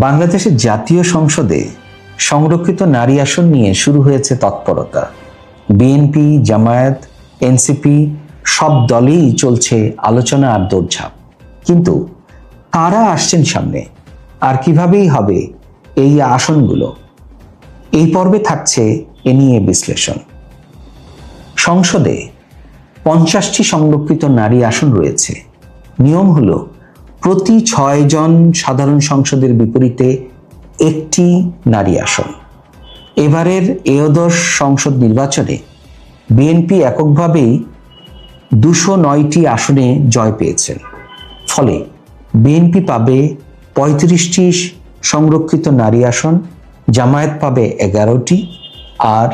বাংলাদেশের জাতীয় সংসদে সংরক্ষিত নারী আসন নিয়ে শুরু হয়েছে তৎপরতা। বিএনপি, জামায়াত, এনসিপি সব দলেই চলছে আলোচনা আর দৌড়ঝাঁপ। কিন্তু কারা আসছেন সামনে আর কিভাবেই হবে এই আসনগুলো, এই পর্বে থাকছে এ নিয়ে বিশ্লেষণ। সংসদে 50টি সংরক্ষিত নারী আসন রয়েছে। নিয়ম হলো প্রতি 6 জন সাধারণ সংসদের বিপরীতে একটি নারী আসন। এবারের একাদশ সংসদ নির্বাচনে বিএনপি এককভাবেই 209টি আসনে জয় পেয়েছেন। ফলে বিএনপি পাবে 35টি সংরক্ষিত নারী আসন, জামায়াত পাবে 11টি আর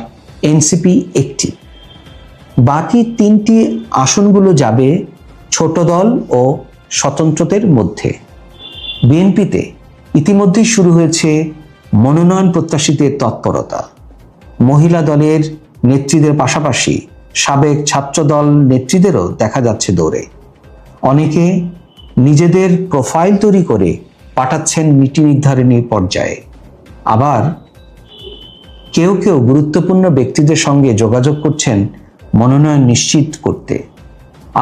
এনসিপি 1টি। বাকি 3টি আসনগুলো যাবে ছোট দল ও স্বতন্ত্রদের মধ্যে। বিএনপিতে ইতিমধ্যেই শুরু হয়েছে মনোনয়ন প্রত্যাশীদের তৎপরতা। মহিলা দলের নেত্রীদের পাশাপাশি সাবেক ছাত্রদল নেত্রীদেরও দেখা যাচ্ছে দৌড়ে। অনেকে নিজেদের প্রোফাইল তৈরি করে পাঠাচ্ছেন নীতি নির্ধারণী পর্যায়ে। আবার কেউ কেউ গুরুত্বপূর্ণ ব্যক্তিদের সঙ্গে যোগাযোগ করছেন মনোনয়ন নিশ্চিত করতে।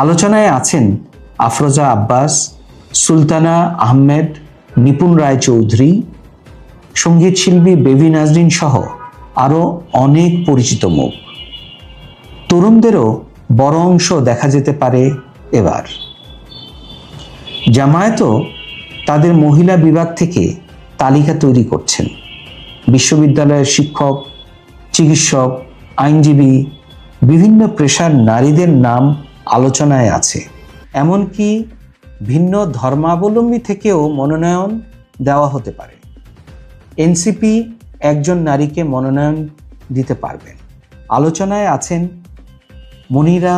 আলোচনায় আছেন আফরোজা আব্বাস, সুলতানা আহমেদ, নিপুণ রায় চৌধুরী, সঙ্গীত শিল্পী বেবি নাজরিন সহ আরও অনেক পরিচিত মুখ। তরুণদেরও বড় অংশ দেখা যেতে পারে এবার। জামায়াতও তাদের মহিলা বিভাগ থেকে তালিকা তৈরি করছেন। বিশ্ববিদ্যালয়ের শিক্ষক, চিকিৎসক, আইনজীবী, বিভিন্ন পেশার নারীদের নাম আলোচনায় আছে। এমনকি ভিন্ন ধর্মাবলম্বী থেকেও মনোনয়ন দেওয়া হতে পারে। এনসিপি একজন নারীকে মনোনয়ন দিতে পারবেন। আলোচনায় আছেন মনিরা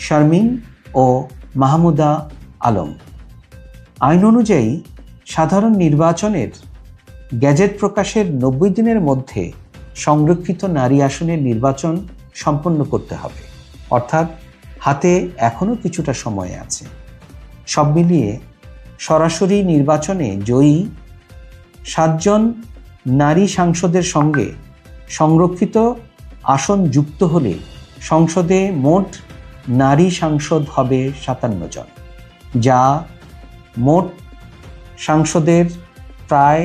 শারমিন ও মাহমুদা আলম। আইন অনুযায়ী সাধারণ নির্বাচনের গ্যাজেট প্রকাশের 90 দিনের মধ্যে সংরক্ষিত নারী আসনের নির্বাচন সম্পন্ন করতে হবে। অর্থাৎ হাতে এখনও কিছুটা সময় আছে। সব মিলিয়ে সরাসরি নির্বাচনে জয়ী 7 জন নারী সাংসদের সঙ্গে সংরক্ষিত আসন যুক্ত হলে সংসদে মোট নারী সাংসদ হবে 57 জন, যা মোট সাংসদের প্রায়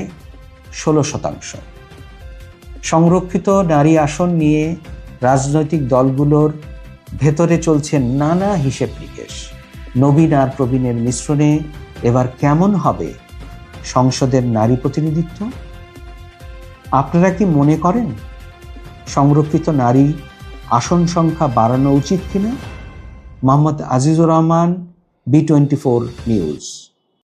16%। সংরক্ষিত নারী আসন নিয়ে রাজনৈতিক দলগুলোর ভেতরে চলছে নানা হিসেব নিকেশ। নবীন আর প্রবীণের মিশ্রণে এবার কেমন হবে সংসদের নারী প্রতিনিধিত্ব? আপনারা কি মনে করেন সংরক্ষিত নারী আসন সংখ্যা বাড়ানো উচিত কিনা? Mohammad Azizur Rahman, B24 news.